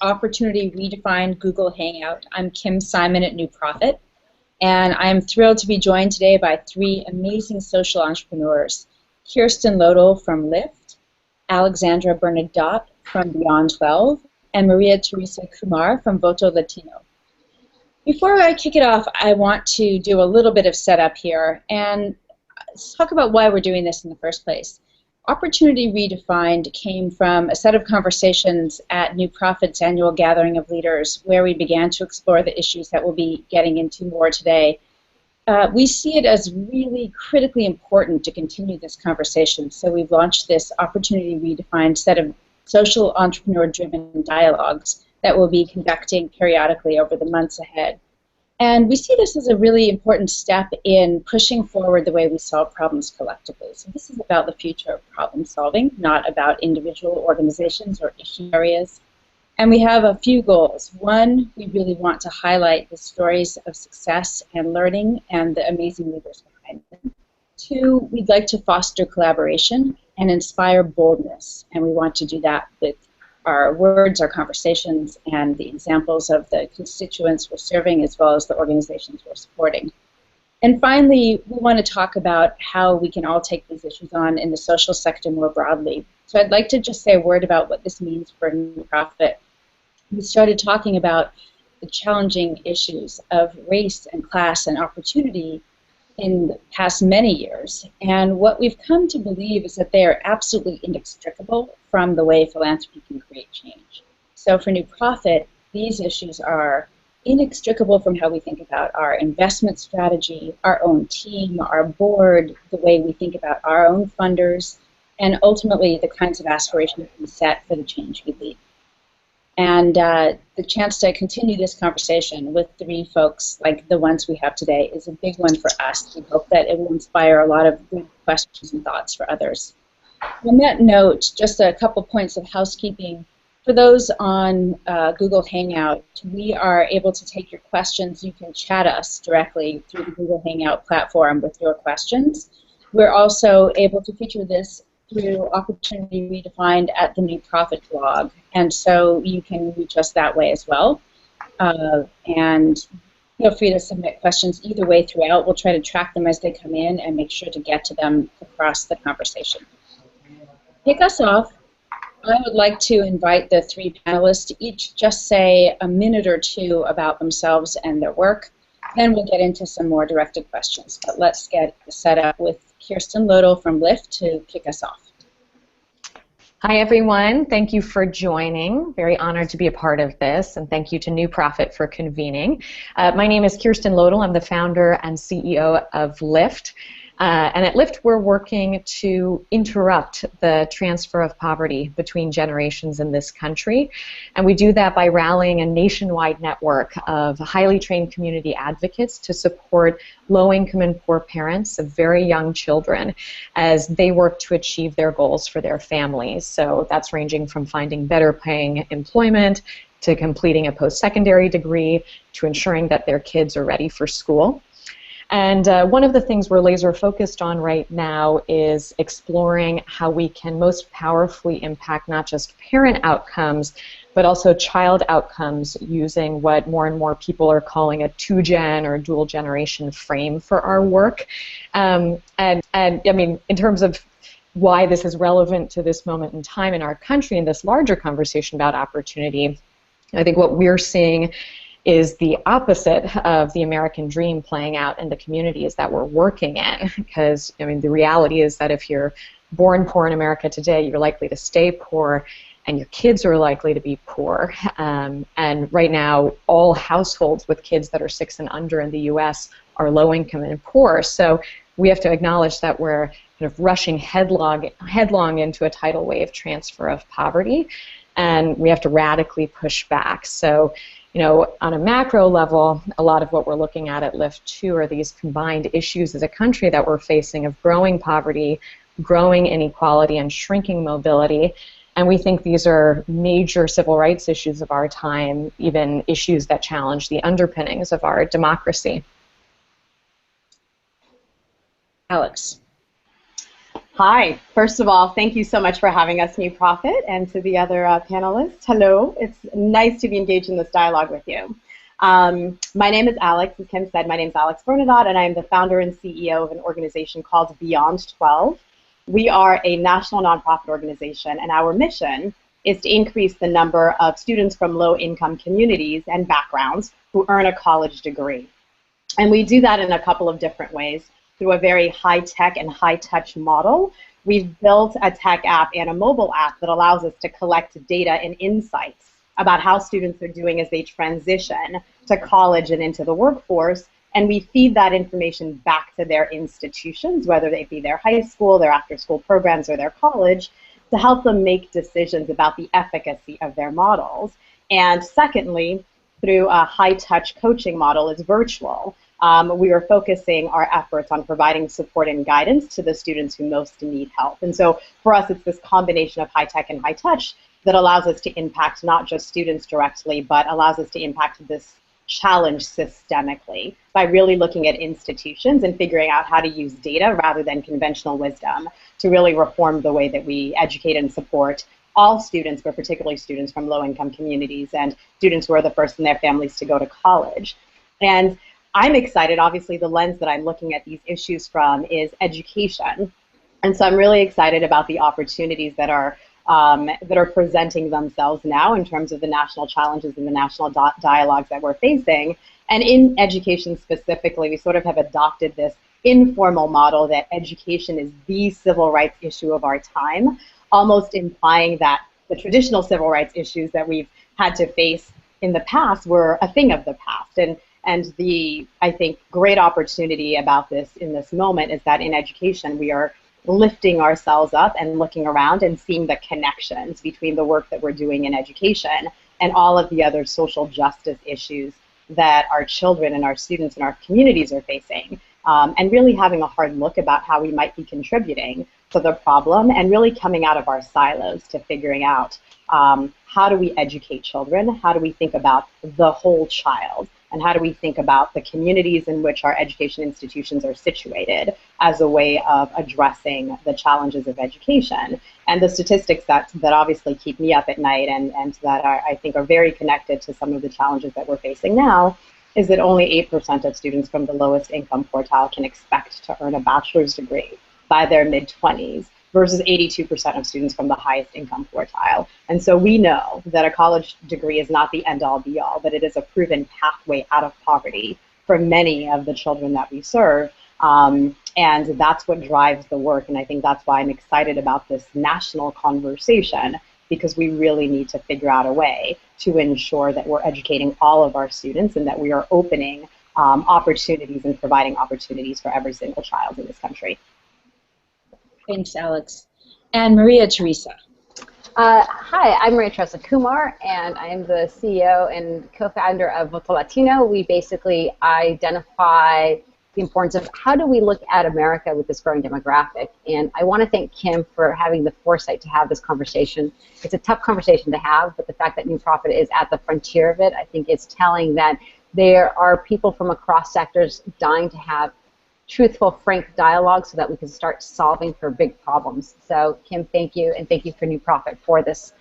Opportunity Redefined Google Hangout. I'm Kim Simon at New Profit, and I'm thrilled to be joined today by three amazing social entrepreneurs: Kirsten Lodal from Lyft, Alexandra Bernadotte from Beyond 12, and Maria Teresa Kumar from Voto Latino. Before I kick it off, I want to do a little bit of setup here and talk about why we're doing this in the first place. Opportunity Redefined came from a set of conversations at New Profit's annual gathering of leaders, where we began to explore the issues that we'll be getting into more today. We see it as really critically important to continue this conversation, so we've launched this Opportunity Redefined set of social entrepreneur-driven dialogues that we'll be conducting periodically over the months ahead. And we see this as a really important step in pushing forward the way we solve problems collectively. So this is about the future of problem solving, not about individual organizations or issue areas. And we have a few goals. One, we really want to highlight the stories of success and learning and the amazing leaders behind them. Two, we'd like to foster collaboration and inspire boldness. And we want to do that with our words, our conversations, and the examples of the constituents we're serving as well as the organizations we're supporting. And finally, we want to talk about how we can all take these issues on in the social sector more broadly. So I'd like to just say a word about what this means for New Profit. We started talking about the challenging issues of race and class and opportunity in the past many years, and what we've come to believe is that they are absolutely inextricable from the way philanthropy can create change. So for New Profit, these issues are inextricable from how we think about our investment strategy, our own team, our board, the way we think about our own funders, and ultimately the kinds of aspirations we set for the change we lead. And the chance to continue this conversation with three folks like the ones we have today is a big one for us. We hope that it will inspire a lot of good questions and thoughts for others. On that note, just a couple points of housekeeping. For those on Google Hangout, we are able to take your questions. You can chat us directly through the Google Hangout platform with your questions. We're also able to feature this through Opportunity Redefined at the New Profit blog, and so you can reach us that way as well. And feel free to submit questions either way throughout. We'll try to track them as they come in and make sure to get to them across the conversation. To kick us off, I would like to invite the three panelists to each just say a minute or two about themselves and their work. Then we'll get into some more directed questions. But let's get set up with Kirsten Lodal from Lyft to kick us off. Hi, everyone. Thank you for joining. Very honored to be a part of this, and thank you to New Profit for convening. My name is Kirsten Lodal. I'm the founder and CEO of Lyft. And at Lyft, we're working to interrupt the transfer of poverty between generations in this country. And we do that by rallying a nationwide network of highly trained community advocates to support low-income and poor parents of very young children as they work to achieve their goals for their families. So that's ranging from finding better paying employment to completing a post-secondary degree to ensuring that their kids are ready for school. And one of the things we're laser focused on right now is exploring how we can most powerfully impact not just parent outcomes, but also child outcomes using what more and more people are calling a two-gen or dual-generation frame for our work. And I mean, in terms of why this is relevant to this moment in time in our country and this larger conversation about opportunity, I think what we're seeing is the opposite of the American dream playing out in the communities that we're working in. Because, I mean, the reality is that if you're born poor in America today, you're likely to stay poor, and your kids are likely to be poor. And right now, all households with kids that are 6 and under in the U.S. are low income and poor. So we have to acknowledge that we're kind of rushing headlong into a tidal wave transfer of poverty, and we have to radically push back. So, you know, on a macro level, a lot of what we're looking at Lyft too are these combined issues as a country that we're facing of growing poverty, growing inequality, and shrinking mobility. And we think these are major civil rights issues of our time, even issues that challenge the underpinnings of our democracy. Alex. Hi. First of all, thank you so much for having us, New Prophet, and to the other panelists. Hello. It's nice to be engaged in this dialogue with you. My name is Alex. As Kim said, my name is Alex Bernadotte, and I am the founder and CEO of an organization called Beyond 12. We are a national nonprofit organization, and our mission is to increase the number of students from low-income communities and backgrounds who earn a college degree. And we do that in a couple of different ways. Through a very high-tech and high-touch model, we've built a tech app and a mobile app that allows us to collect data and insights about how students are doing as they transition to college and into the workforce, and we feed that information back to their institutions, whether they be their high school, their after-school programs, or their college, to help them make decisions about the efficacy of their models. And secondly, through a high-touch coaching model, is virtual. We are focusing our efforts on providing support and guidance to the students who most need help. And so for us, it's this combination of high tech and high touch that allows us to impact not just students directly, but allows us to impact this challenge systemically by really looking at institutions and figuring out how to use data rather than conventional wisdom to really reform the way that we educate and support all students, but particularly students from low-income communities and students who are the first in their families to go to college. And I'm excited. Obviously, the lens that I'm looking at these issues from is education. And so I'm really excited about the opportunities that are presenting themselves now in terms of the national challenges and the national dialogues that we're facing. And in education specifically, we sort of have adopted this informal model that education is the civil rights issue of our time, almost implying that the traditional civil rights issues that we've had to face in the past were a thing of the past. And the, I think, great opportunity about this in this moment is that in education we are lifting ourselves up and looking around and seeing the connections between the work that we're doing in education and all of the other social justice issues that our children and our students and our communities are facing, and really having a hard look about how we might be contributing to the problem and really coming out of our silos to figuring out how do we educate children, how do we think about the whole child, and how do we think about the communities in which our education institutions are situated as a way of addressing the challenges of education. And the statistics that obviously keep me up at night and that I think are very connected to some of the challenges that we're facing now is that only 8% of students from the lowest income quartile can expect to earn a bachelor's degree by their mid-20s versus 82% of students from the highest income quartile. And so we know that a college degree is not the end-all be-all, but it is a proven pathway out of poverty for many of the children that we serve. And that's what drives the work, and I think that's why I'm excited about this national conversation, because we really need to figure out a way to ensure that we're educating all of our students and that we are opening opportunities and providing opportunities for every single child in this country. Thanks, Alex. And Maria Teresa. Hi, I'm Maria Teresa Kumar, and I am the CEO and co-founder of Voto Latino. We basically identify the importance of how do we look at America with this growing demographic. And I want to thank Kim for having the foresight to have this conversation. It's a tough conversation to have, but the fact that New Prophet is at the frontier of it, I think is telling that there are people from across sectors dying to have truthful, frank dialogue so that we can start solving for big problems. So Kim, thank you, and thank you for New Prophet for this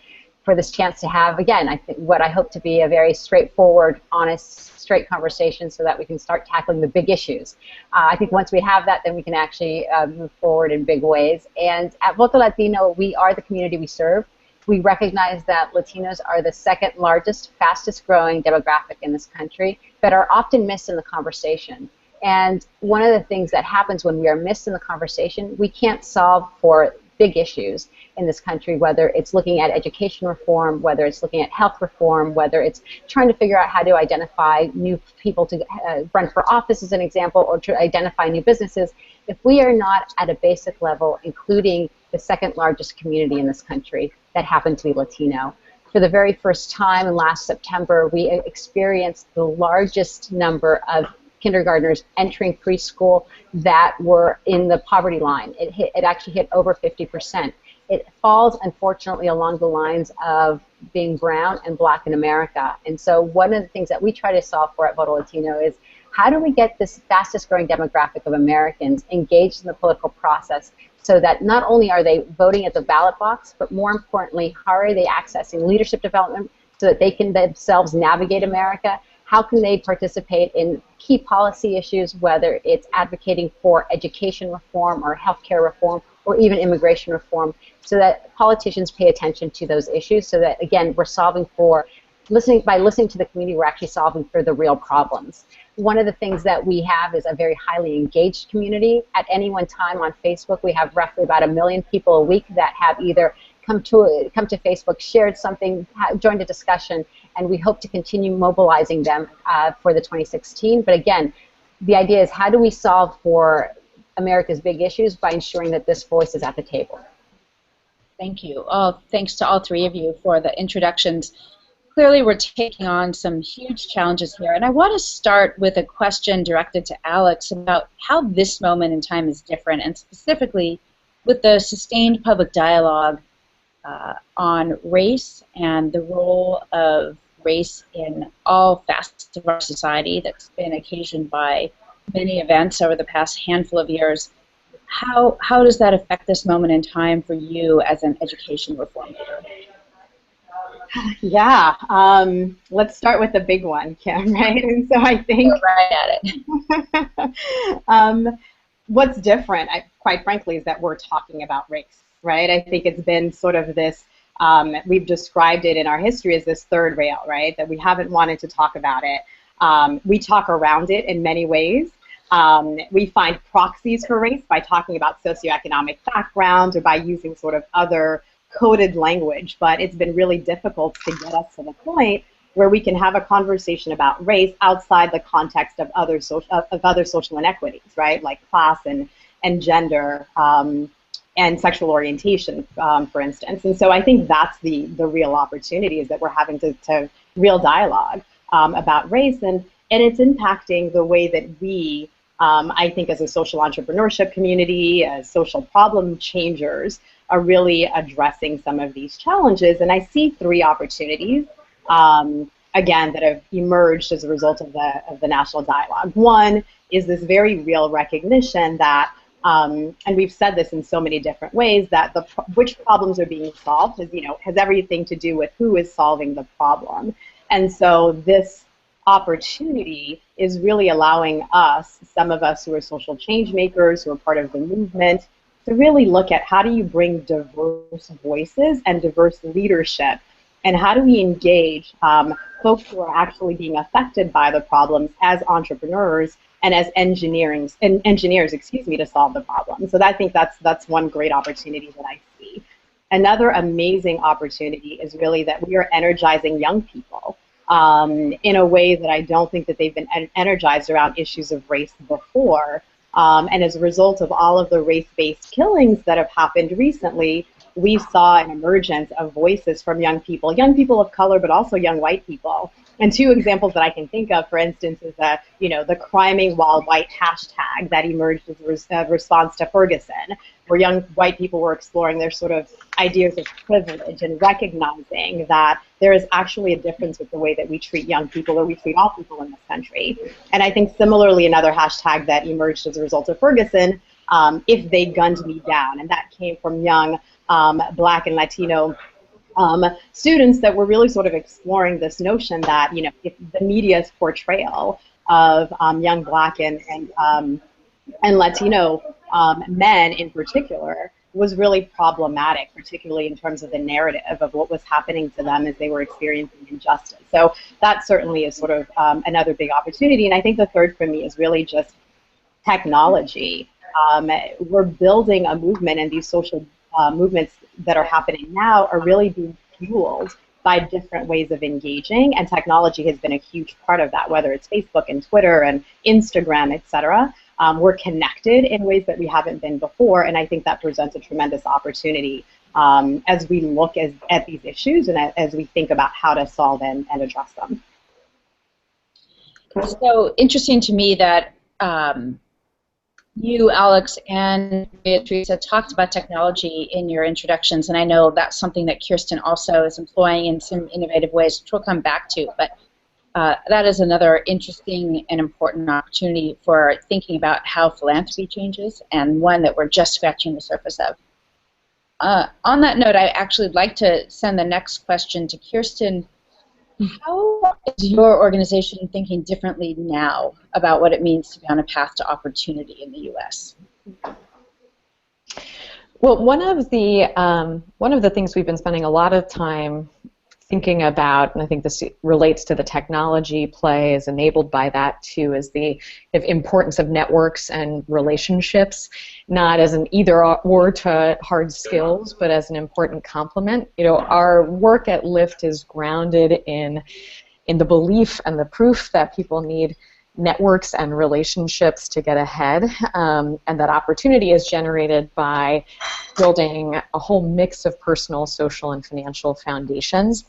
chance to have, again, I think what I hope to be a very straightforward, honest, straight conversation so that we can start tackling the big issues. I think once we have that, then we can actually move forward in big ways. And at Voto Latino, we are the community we serve. We recognize that Latinos are the second largest, fastest growing demographic in this country, but are often missed in the conversation. And one of the things that happens when we are missed in the conversation, we can't solve for big issues in this country, whether it's looking at education reform, whether it's looking at health reform, whether it's trying to figure out how to identify new people to run for office as an example, or to identify new businesses. If we are not at a basic level including the second largest community in this country that happen to be Latino, for the very first time in last September, we experienced the largest number of kindergartners entering preschool that were in the poverty line. It actually hit over 50%. It falls, unfortunately, along the lines of being brown and black in America. And so one of the things that we try to solve for at Voto Latino is how do we get this fastest growing demographic of Americans engaged in the political process so that not only are they voting at the ballot box, but more importantly, how are they accessing leadership development so that they can themselves navigate America? How can they participate in key policy issues, whether it's advocating for education reform or healthcare reform or even immigration reform, so that politicians pay attention to those issues, so that, again, we're solving for by listening to the community, we're actually solving for the real problems. One of the things that we have is a very highly engaged community. At any one time on Facebook, we have roughly about 1 million people a week that have either come to Facebook, shared something, joined a discussion, and we hope to continue mobilizing them for the 2016. But again, the idea is, how do we solve for America's big issues by ensuring that this voice is at the table? Thank you. Thanks to all three of you for the introductions. Clearly, we're taking on some huge challenges here, and I want to start with a question directed to Alex about how this moment in time is different, and specifically with the sustained public dialogue on race and the role of race in all facets of our society that's been occasioned by many events over the past handful of years. How does that affect this moment in time for you as an education reform leader? Yeah, let's start with the big one, Kim, right? And so I think right at it. What's different, quite frankly, is that we're talking about race, right? I think it's been sort of this, we've described it in our history as this third rail, right? That we haven't wanted to talk about it. We talk around it in many ways. We find proxies for race by talking about socioeconomic backgrounds or by using sort of other coded language, but it's been really difficult to get us to the point where we can have a conversation about race outside the context of other social inequities, right? Like class and gender and sexual orientation, for instance. And so I think that's the real opportunity, is that we're having to real dialogue about race, and it's impacting the way that we, I think, as a social entrepreneurship community, as social problem changers, are really addressing some of these challenges. And I see three opportunities, again, that have emerged as a result of the national dialogue. One is this very real recognition that, and we've said this in so many different ways, that which problems are being solved has everything to do with who is solving the problem. And so this opportunity is really allowing us, some of us who are social change makers, who are part of the movement, to really look at how do you bring diverse voices and diverse leadership, and how do we engage folks who are actually being affected by the problems as entrepreneurs and as engineers, to solve the problem. So I think that's one great opportunity that I see. Another amazing opportunity is really that we are energizing young people in a way that I don't think that they've been energized around issues of race before. And as a result of all of the race-based killings that have happened recently, we saw an emergence of voices from young people of color, but also young white people. And two examples that I can think of, for instance, is the criming while white hashtag that emerged as a response to Ferguson, where young white people were exploring their sort of ideas of privilege and recognizing that there is actually a difference with the way that we treat young people, or we treat all people in this country. And I think similarly, another hashtag that emerged as a result of Ferguson, if they gunned me down, and that came from young Black and Latino students that were really sort of exploring this notion that, if the media's portrayal of young Black and Latino men in particular was really problematic, particularly in terms of the narrative of what was happening to them as they were experiencing injustice. So that certainly is sort of another big opportunity. And I think the third for me is really just technology. We're building a movement, and these social movements that are happening now are really being fueled by different ways of engaging, and technology has been a huge part of that, whether it's Facebook and Twitter and Instagram, etc. We're connected in ways that we haven't been before, and I think that presents a tremendous opportunity as we look at these issues and as we think about how to solve and address them. So interesting to me that you, Alex, and Teresa talked about technology in your introductions, and I know that's something that Kirsten also is employing in some innovative ways, which we'll come back to. But that is another interesting and important opportunity for thinking about how philanthropy changes, and one that we're just scratching the surface of. On that note, I actually would like to send the next question to Kirsten. How is your organization thinking differently now about what it means to be on a path to opportunity in the U.S.? Well, one of the things we've been spending a lot of time thinking about, and I think this relates to the technology play, is enabled by that too, is the importance of networks and relationships, not as an either-or to hard skills, but as an important complement. You know, our work at Lyft is grounded in the belief and the proof that people need networks and relationships to get ahead, and that opportunity is generated by building a whole mix of personal, social, and financial foundations.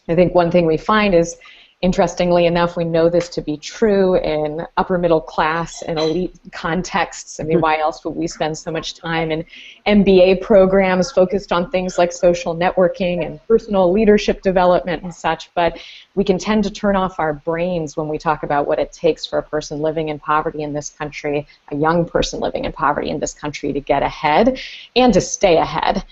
I think one thing we find is, interestingly enough, we know this to be true in upper middle class and elite contexts. I mean, why else would we spend so much time in MBA programs focused on things like social networking and personal leadership development and such? But we can tend to turn off our brains when we talk about what it takes for a person living in poverty in this country, a young person living in poverty in this country, to get ahead and to stay ahead.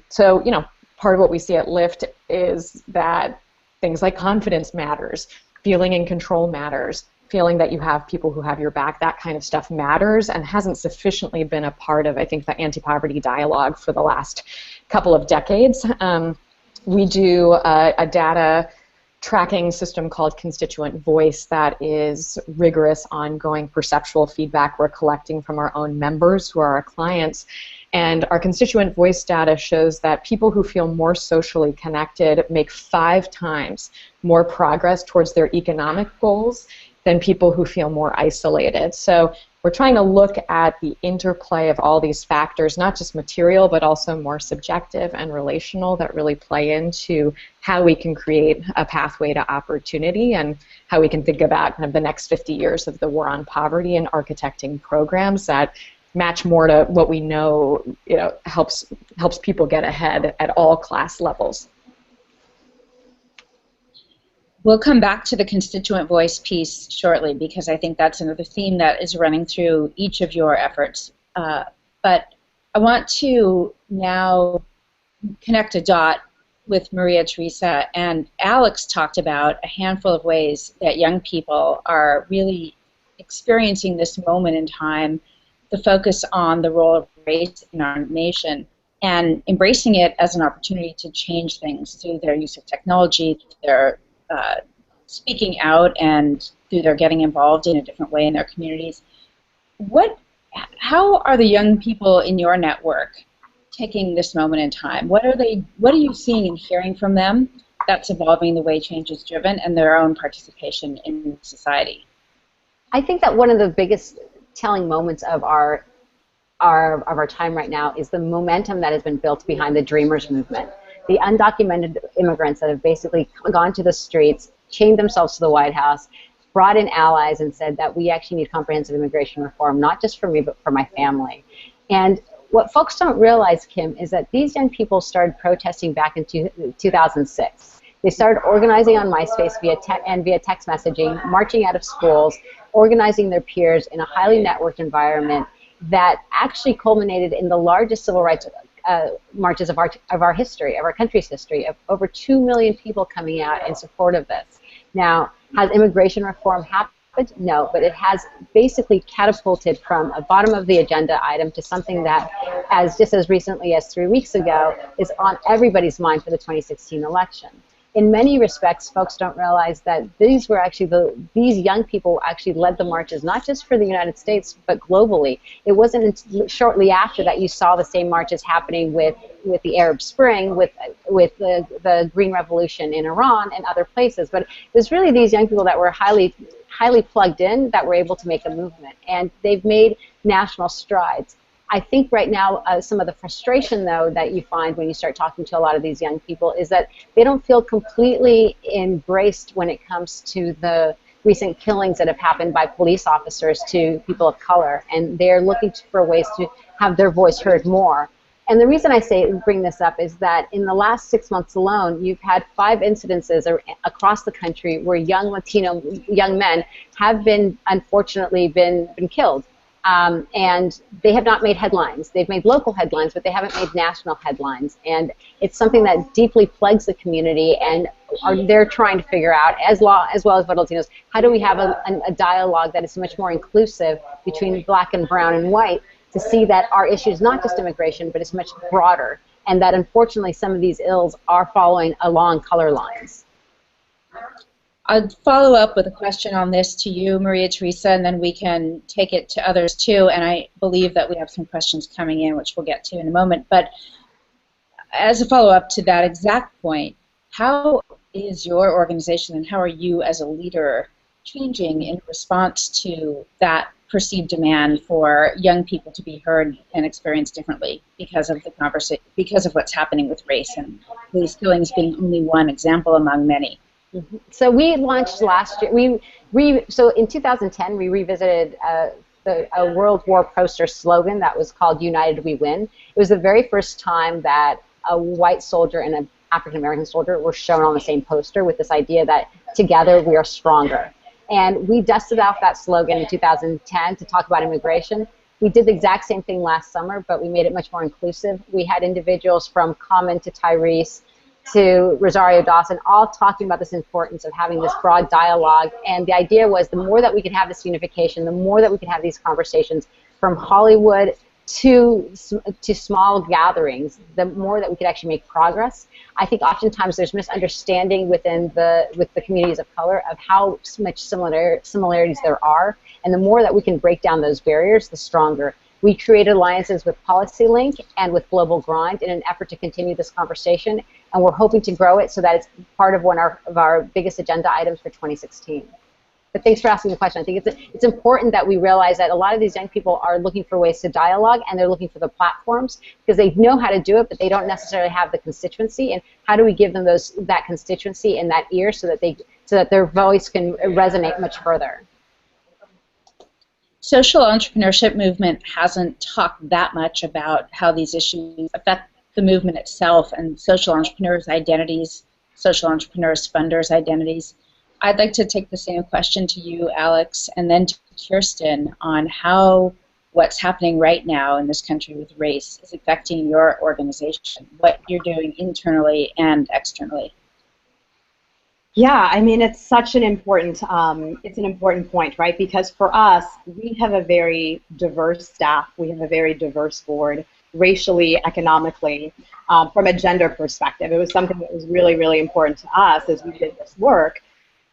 So, you know, part of what we see at Lyft is that things like confidence matters, feeling in control matters, feeling that you have people who have your back, that kind of stuff matters, and hasn't sufficiently been a part of, I think, the anti-poverty dialogue for the last couple of decades. We do a data tracking system called Constituent Voice that is rigorous, ongoing perceptual feedback we're collecting from our own members who are our clients. And our Constituent Voice data shows that people who feel more socially connected make 5 times more progress towards their economic goals than people who feel more isolated. So we're trying to look at the interplay of all these factors, not just material, but also more subjective and relational, that really play into how we can create a pathway to opportunity and how we can think about kind of the next 50 years of the war on poverty and architecting programs that match more to what we know, you know, helps people get ahead at all class levels. We'll come back to the constituent voice piece shortly, because I think that's another theme that is running through each of your efforts. But I want to now connect a dot with Maria Teresa, and Alex talked about a handful of ways that young people are really experiencing this moment in time, the focus on the role of race in our nation, and embracing it as an opportunity to change things through their use of technology, their speaking out, and through their getting involved in a different way in their communities. How are the young people in your network taking this moment in time? What are you seeing and hearing from them that's evolving the way change is driven and their own participation in society? I think that one of the biggest telling moments of our time right now is the momentum that has been built behind the Dreamers movement. The undocumented immigrants that have basically gone to the streets, chained themselves to the White House, brought in allies and said that we actually need comprehensive immigration reform, not just for me, but for my family. And what folks don't realize, Kim, is that these young people started protesting back in 2006. They started organizing on MySpace via text messaging, marching out of schools, organizing their peers in a highly networked environment that actually culminated in the largest civil rights marches of our history, of our country's history, of over 2 million people coming out in support of this. Now, has immigration reform happened? No, but it has basically catapulted from a bottom of the agenda item to something that, just as recently as 3 weeks ago, is on everybody's mind for the 2016 election. In many respects, folks don't realize that these young people actually led the marches, not just for the United States, but globally. It wasn't shortly after that you saw the same marches happening with the Arab Spring, with the Green Revolution in Iran and other places. But it was really these young people that were highly plugged in that were able to make a movement, and they've made national strides. I think right now some of the frustration, though, that you find when you start talking to a lot of these young people is that they don't feel completely embraced when it comes to the recent killings that have happened by police officers to people of color, and they're looking for ways to have their voice heard more. And the reason I say bring this up is that in the last 6 months alone, you've had 5 incidences across the country where young Latino young men have been, unfortunately, been killed. And they have not made headlines. They've made local headlines, but they haven't made national headlines. And it's something that deeply plagues the community, and they're trying to figure out, as well as Voto Latinos, how do we have a dialogue that is much more inclusive between black and brown and white, to see that our issue is not just immigration, but it's much broader, and that unfortunately some of these ills are following along color lines. I'll follow up with a question on this to you, Maria Teresa, and then we can take it to others too. And I believe that we have some questions coming in, which we'll get to in a moment. But as a follow-up to that exact point, how is your organization and how are you as a leader changing in response to that perceived demand for young people to be heard and experienced differently because of the conversation, because of what's happening with race, and these killings being only one example among many? Mm-hmm. So we launched last year. So in 2010 we revisited a World War poster slogan that was called "United We Win." It was the very first time that a white soldier and an African American soldier were shown on the same poster, with this idea that together we are stronger. And we dusted off that slogan in 2010 to talk about immigration. We did the exact same thing last summer, but we made it much more inclusive. We had individuals from Common to Tyrese to Rosario Dawson all talking about this importance of having this broad dialogue. And the idea was the more that we could have this unification, the more that we could have these conversations from Hollywood to small gatherings, the more that we could actually make progress. I think oftentimes there's misunderstanding with the communities of color of how much similarities there are, and the more that we can break down those barriers, the stronger. We created alliances with PolicyLink and with Global Grind in an effort to continue this conversation, and we're hoping to grow it so that it's part of one of our biggest agenda items for 2016. But thanks for asking the question. I think it's important that we realize that a lot of these young people are looking for ways to dialogue, and they're looking for the platforms because they know how to do it, but they don't necessarily have the constituency. And how do we give them that constituency and that ear so that their voice can resonate much further? Social entrepreneurship movement hasn't talked that much about how these issues affect the movement itself and social entrepreneurs' identities, social entrepreneurs' funders' identities. I'd like to take the same question to you, Alex, and then to Kirsten on how what's happening right now in this country with race is affecting your organization, what you're doing internally and externally. Yeah, I mean, it's such an important, point, right? Because for us, we have a very diverse staff. We have a very diverse board, racially, economically, from a gender perspective. It was something that was really, really important to us as we did this work.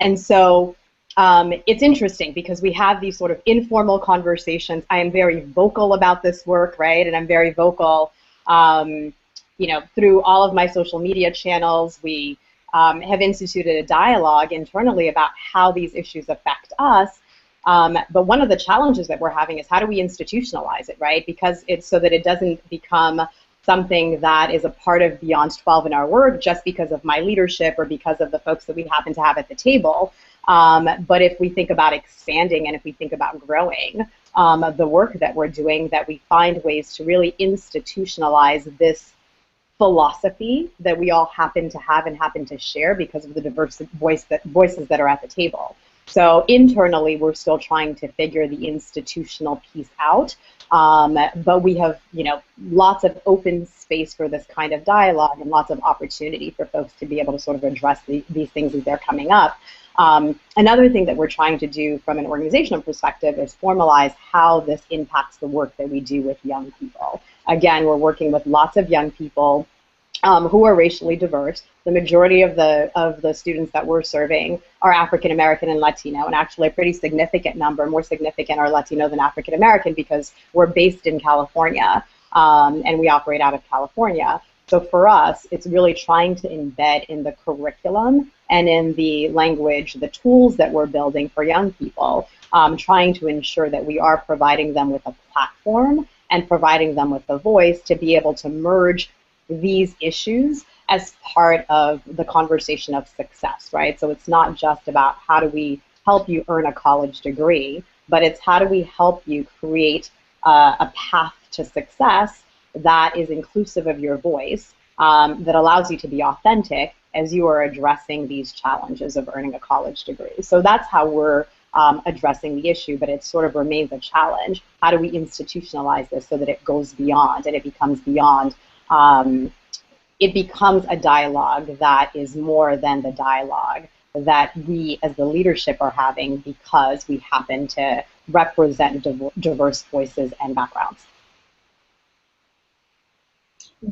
And so it's interesting because we have these sort of informal conversations. I am very vocal about this work, right? And I'm very vocal, through all of my social media channels. We have instituted a dialogue internally about how these issues affect us. But one of the challenges that we're having is how do we institutionalize it, right? Because it's so that it doesn't become something that is a part of Beyond 12 in our work just because of my leadership or because of the folks that we happen to have at the table. But if we think about expanding and if we think about growing the work that we're doing, that we find ways to really institutionalize this philosophy that we all happen to have and happen to share because of the diverse voices that are at the table. So internally, we're still trying to figure the institutional piece out, but we have, lots of open space for this kind of dialogue and lots of opportunity for folks to be able to sort of address these things as they're coming up. Another thing that we're trying to do from an organizational perspective is formalize how this impacts the work that we do with young people. Again, we're working with lots of young people who are racially diverse. The majority of the students that we're serving are African American and Latino, and actually a pretty significant number, more significant, are Latino than African American because we're based in California and we operate out of California. So for us, it's really trying to embed in the curriculum and in the language, the tools that we're building for young people, trying to ensure that we are providing them with a platform and providing them with a voice to be able to merge these issues as part of the conversation of success, right? So it's not just about how do we help you earn a college degree, but it's how do we help you create a path to success that is inclusive of your voice, that allows you to be authentic as you are addressing these challenges of earning a college degree. So that's how we're addressing the issue, but it sort of remains a challenge. How do we institutionalize this so that it goes beyond and it becomes beyond? It becomes a dialogue that is more than the dialogue that we as the leadership are having because we happen to represent diverse voices and backgrounds.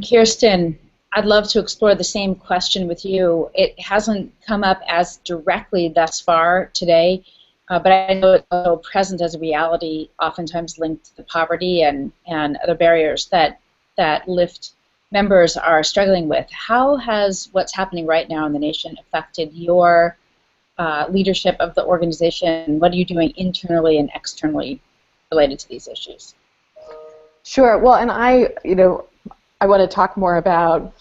Kirsten, I'd love to explore the same question with you. It hasn't come up as directly thus far today, but I know it's also present as a reality, oftentimes linked to poverty and other barriers that LIFT members are struggling with. How has what's happening right now in the nation affected your leadership of the organization? What are you doing internally and externally related to these issues? Sure. Well, and I want to talk more about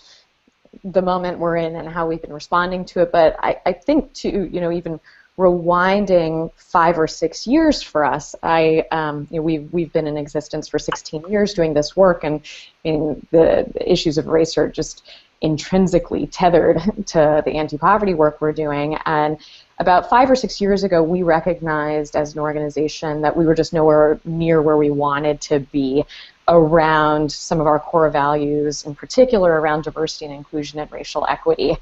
the moment we're in and how we've been responding to it, but I think too, even rewinding 5 or 6 years for us, we've been in existence for 16 years doing this work, and the issues of race are just intrinsically tethered to the anti-poverty work we're doing. And about 5 or 6 years ago, we recognized as an organization that we were just nowhere near where we wanted to be around some of our core values, in particular around diversity and inclusion and racial equity.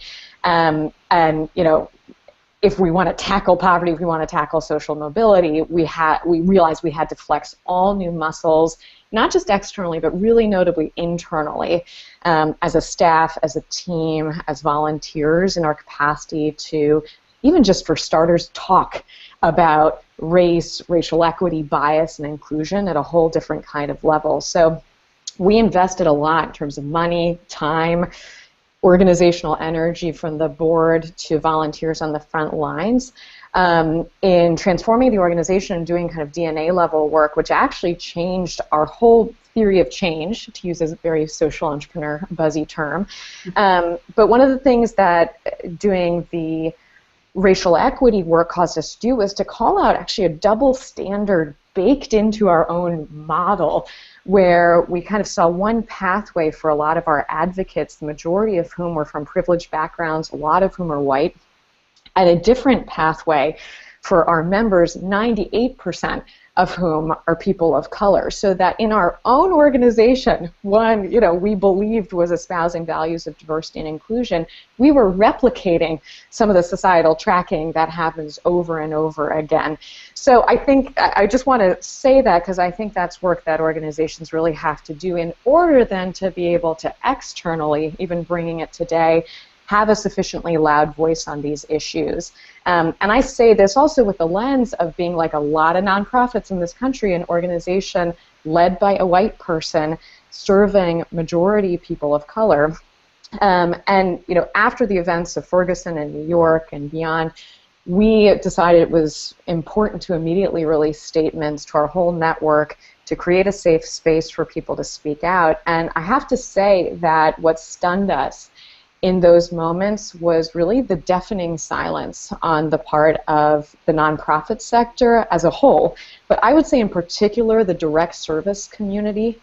If we want to tackle poverty, if we want to tackle social mobility, we realized we had to flex all new muscles, not just externally, but really notably internally, as a staff, as a team, as volunteers, in our capacity to, even just for starters, talk about race, racial equity, bias, and inclusion at a whole different kind of level. So we invested a lot in terms of money, time, organizational energy from the board to volunteers on the front lines in transforming the organization and doing kind of DNA level work, which actually changed our whole theory of change, to use a very social entrepreneur buzzy term. But one of the things that doing the racial equity work caused us to do was to call out actually a double standard baked into our own model, where we kind of saw one pathway for a lot of our advocates, the majority of whom were from privileged backgrounds, a lot of whom are white, and a different pathway for our members, 98% of whom are people of color. So that in our own organization, one we believed was espousing values of diversity and inclusion, we were replicating some of the societal tracking that happens over and over again. So I think I just want to say that because I think that's work that organizations really have to do in order then to be able to externally, even bringing it today, have a sufficiently loud voice on these issues. And I say this also with the lens of being, like a lot of nonprofits in this country, an organization led by a white person serving majority people of color. After the events of Ferguson and New York and beyond, we decided it was important to immediately release statements to our whole network to create a safe space for people to speak out. And I have to say that what stunned us in those moments was really the deafening silence on the part of the nonprofit sector as a whole, but I would say in particular the direct service community.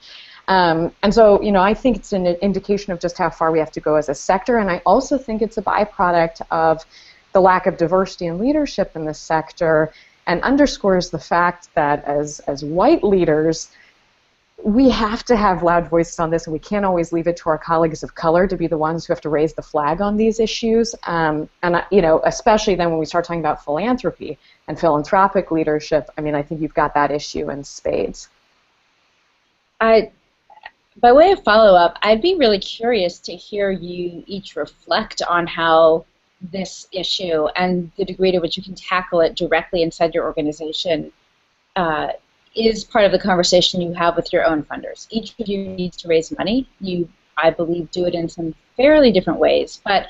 And so, I think it's an indication of just how far we have to go as a sector, and I also think it's a byproduct of the lack of diversity and leadership in the sector, and underscores the fact that as white leaders, we have to have loud voices on this, and we can't always leave it to our colleagues of color to be the ones who have to raise the flag on these issues. Especially then when we start talking about philanthropy and philanthropic leadership, I think you've got that issue in spades. By way of follow-up, I'd be really curious to hear you each reflect on how this issue and the degree to which you can tackle it directly inside your organization is part of the conversation you have with your own funders. Each of you needs to raise money. You, I believe, do it in some fairly different ways, but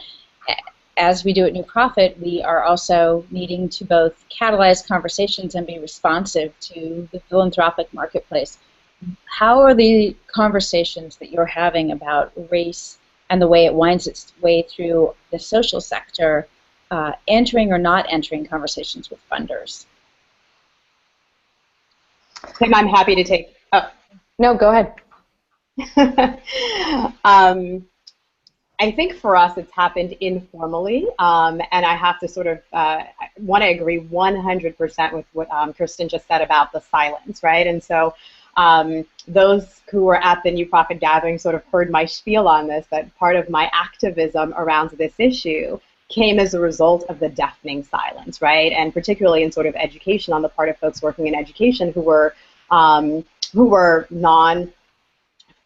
as we do at New Profit, we are also needing to both catalyze conversations and be responsive to the philanthropic marketplace. How are the conversations that you're having about race and the way it winds its way through the social sector entering or not entering conversations with funders? Tim, I'm happy to take. Oh. No, go ahead. I think for us it's happened informally, and I have to sort of want to agree 100% with what Kirsten just said about the silence, right? And so those who were at the New Prophet Gathering sort of heard my spiel on this, that part of my activism around this issue came as a result of the deafening silence, right? And particularly in sort of education on the part of folks working in education who were non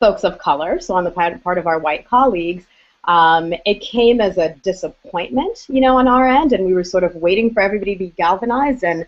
folks of color, so on the part of our white colleagues. It came as a disappointment, you know, on our end, and we were sort of waiting for everybody to be galvanized, and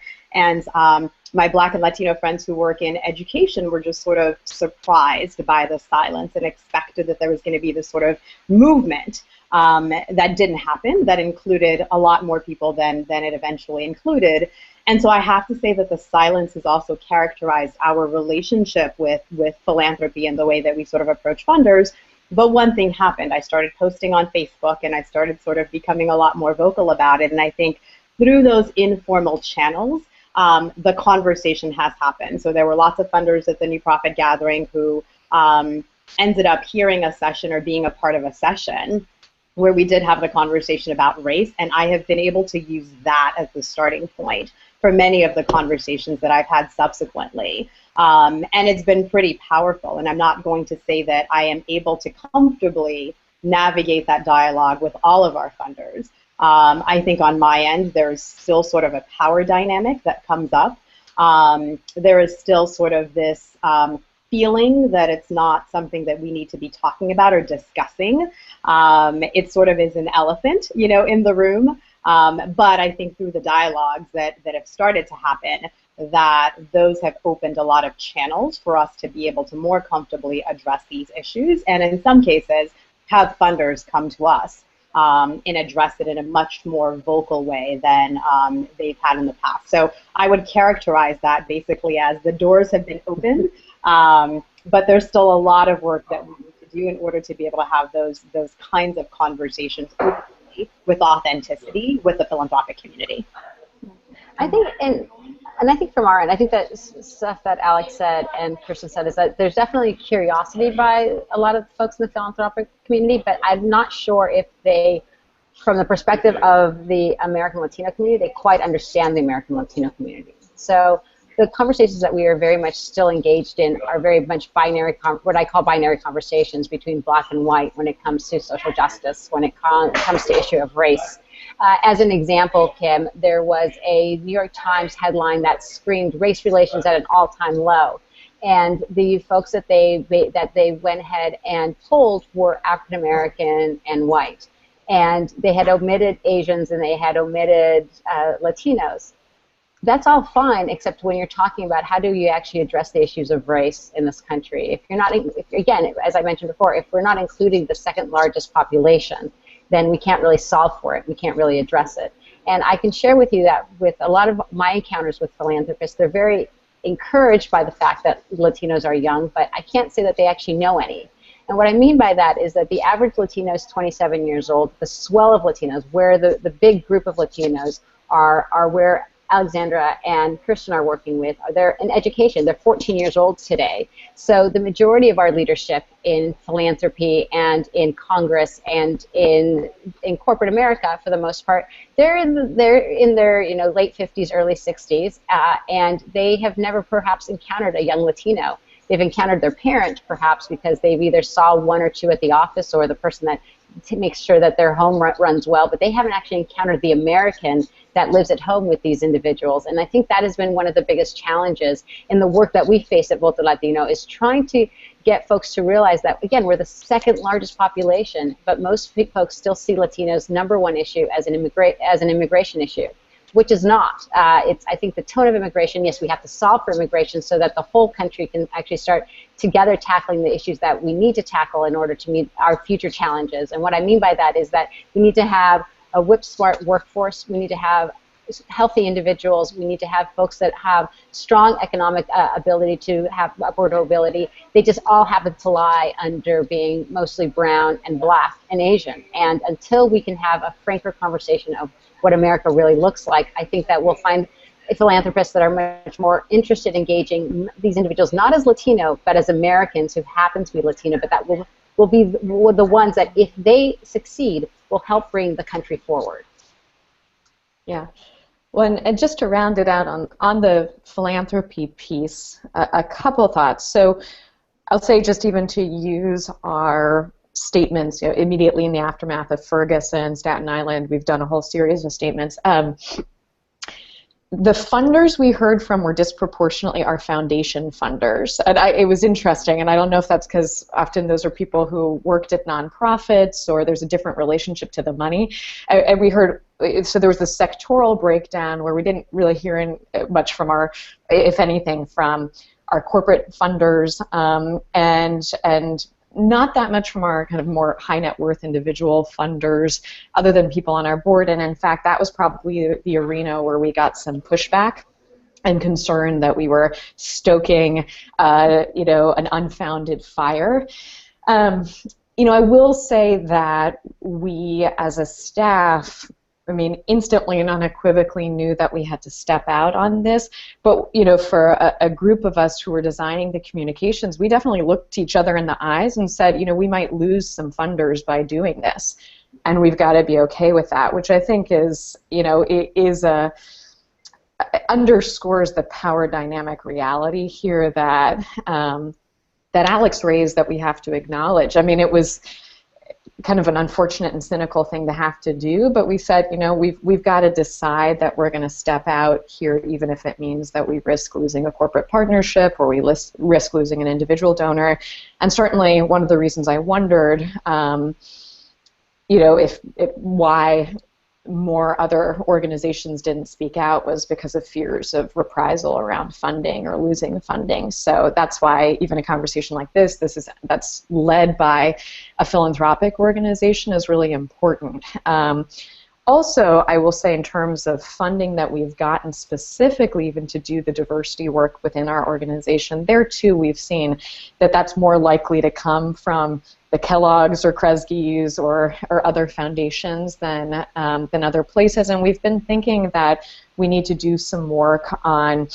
my Black and Latino friends who work in education were just sort of surprised by the silence and expected that there was going to be this sort of movement that didn't happen, that included a lot more people than it eventually included. And so I have to say that the silence has also characterized our relationship with philanthropy and the way that we sort of approach funders. But one thing happened. I started posting on Facebook, and I started sort of becoming a lot more vocal about it. And I think through those informal channels, the conversation has happened. So there were lots of funders at the New Prophet Gathering who ended up hearing a session or being a part of a session where we did have the conversation about race, and I have been able to use that as the starting point for many of the conversations that I've had subsequently. And it's been pretty powerful, and I'm not going to say that I am able to comfortably navigate that dialogue with all of our funders. I think on my end, there's still sort of a power dynamic that comes up. There is still sort of this feeling that it's not something that we need to be talking about or discussing. It sort of is an elephant, you know, in the room. But I think through the dialogues that have started to happen, that those have opened a lot of channels for us to be able to more comfortably address these issues, and in some cases have funders come to us and address it in a much more vocal way than they've had in the past. So I would characterize that basically as the doors have been opened, but there's still a lot of work that we need to do in order to be able to have those kinds of conversations openly, with authenticity, with the philanthropic community. I think, and I think from our end, I think that stuff that Alex said and Kirsten said is that there's definitely curiosity by a lot of folks in the philanthropic community, but I'm not sure if they, from the perspective of the American Latino community, they quite understand the American Latino community. So the conversations that we are very much still engaged in are very much binary, what I call binary conversations between black and white when it comes to social justice, when it comes to issue of race. As an example, Kim, there was a New York Times headline that screamed race relations at an all-time low. And the folks that they went ahead and polled were African American and white. And they had omitted Asians and they had omitted Latinos. That's all fine, except when you're talking about how do you actually address the issues of race in this country. If you're not, again, as I mentioned before, if we're not including the second largest population, then we can't really solve for it. We can't really address it. And I can share with you that with a lot of my encounters with philanthropists, they're very encouraged by the fact that Latinos are young, but I can't say that they actually know any. And what I mean by that is that the average Latino is 27 years old. The swell of Latinos, where the big group of Latinos are where Alexandra and Kirsten are working with, they're in education. They're 14 years old today. So the majority of our leadership in philanthropy and in Congress and in corporate America, for the most part, they're in their late 50s, early 60s, and they have never perhaps encountered a young Latino. They've encountered their parent perhaps because they've either saw one or two at the office or the person that makes sure that their home runs well, but they haven't actually encountered the American that lives at home with these individuals. And I think that has been one of the biggest challenges in the work that we face at Voto Latino, is trying to get folks to realize that, again, we're the second largest population, but most folks still see Latinos' #1 issue as an immigration issue, which is not. I think the tone of immigration, yes, we have to solve for immigration so that the whole country can actually start together tackling the issues that we need to tackle in order to meet our future challenges. And what I mean by that is that we need to have a whip-smart workforce. We need to have healthy individuals. We need to have folks that have strong economic ability to have upward mobility. They just all happen to lie under being mostly brown and black and Asian. And until we can have a franker conversation of what America really looks like, I think that we'll find philanthropists that are much more interested in engaging these individuals, not as Latino, but as Americans who happen to be Latino, but that will be the ones that, if they succeed, will help bring the country forward. Yeah. Well, and just to round it out on the philanthropy piece, a couple thoughts. So I'll say, just even to use our statements, immediately in the aftermath of Ferguson, Staten Island, we've done a whole series of statements. The funders we heard from were disproportionately our foundation funders. And it was interesting, and I don't know if that's because often those are people who worked at nonprofits or there's a different relationship to the money. And we heard, so there was this sectoral breakdown where we didn't really hear much from our, if anything, from our corporate funders, and not that much from our kind of more high net worth individual funders, other than people on our board. And in fact, that was probably the arena where we got some pushback and concern that we were stoking, an unfounded fire. I will say that we, as a staff, instantly and unequivocally knew that we had to step out on this. But, for a group of us who were designing the communications, we definitely looked each other in the eyes and said, we might lose some funders by doing this. And we've got to be okay with that, which I think is, underscores the power dynamic reality here that, that Alex raised, that we have to acknowledge. It was kind of an unfortunate and cynical thing to have to do, but we said, we've got to decide that we're going to step out here, even if it means that we risk losing a corporate partnership or we risk losing an individual donor. And certainly one of the reasons I wondered, if why more other organizations didn't speak out was because of fears of reprisal around funding or losing funding. So that's why even a conversation like that's led by a philanthropic organization is really important. Also, I will say, in terms of funding that we've gotten specifically even to do the diversity work within our organization, there too we've seen that that's more likely to come from the Kellogg's or Kresge's or other foundations than other places. And we've been thinking that we need to do some work on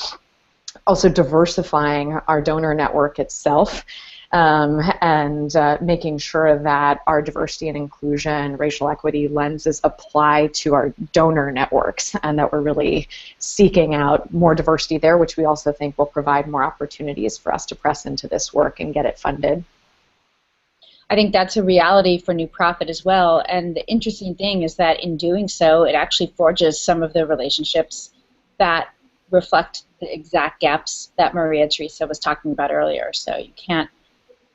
also diversifying our donor network itself, and making sure that our diversity and inclusion, racial equity lenses apply to our donor networks, and that we're really seeking out more diversity there, which we also think will provide more opportunities for us to press into this work and get it funded. I think that's a reality for New Profit as well, and the interesting thing is that in doing so, it actually forges some of the relationships that reflect the exact gaps that Maria Teresa was talking about earlier. So you can't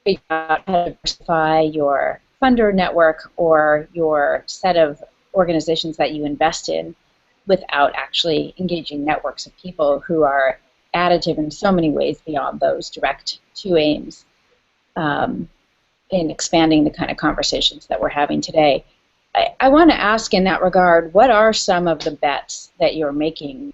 figure out how to diversify your funder network or your set of organizations that you invest in without actually engaging networks of people who are additive in so many ways beyond those direct two aims in expanding the kind of conversations that we're having today. I want to ask in that regard, what are some of the bets that you're making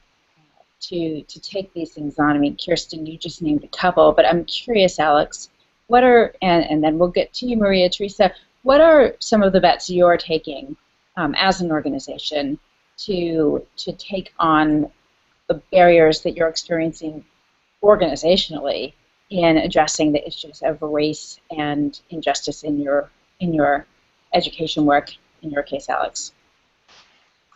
to take these things on? Kirsten, you just named a couple, but I'm curious, Alex, what are, and then we'll get to you, Maria Teresa, what are some of the bets you're taking as an organization to take on the barriers that you're experiencing organizationally in addressing the issues of race and injustice in your education work, in your case, Alex?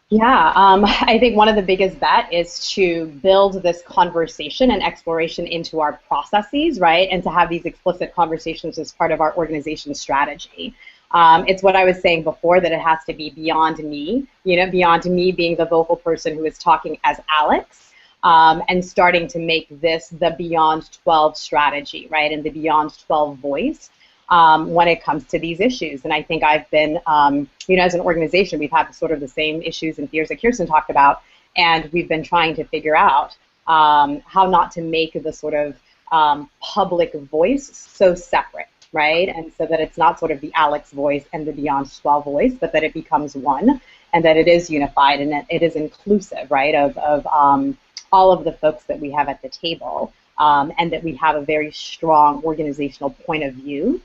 Yeah, I think one of the biggest bet is to build this conversation and exploration into our processes, right, and to have these explicit conversations as part of our organization strategy. It's what I was saying before, that it has to be beyond me, beyond me being the vocal person who is talking as Alex, and starting to make this the Beyond 12 strategy, right, and the Beyond 12 voice when it comes to these issues. And I think I've been, as an organization, we've had sort of the same issues and fears that Kirsten talked about, and we've been trying to figure out how not to make the sort of public voice so separate, right, and so that it's not sort of the Alex voice and the Beyond 12 voice, but that it becomes one, and that it is unified and that it is inclusive, right, of all of the folks that we have at the table, and that we have a very strong organizational point of view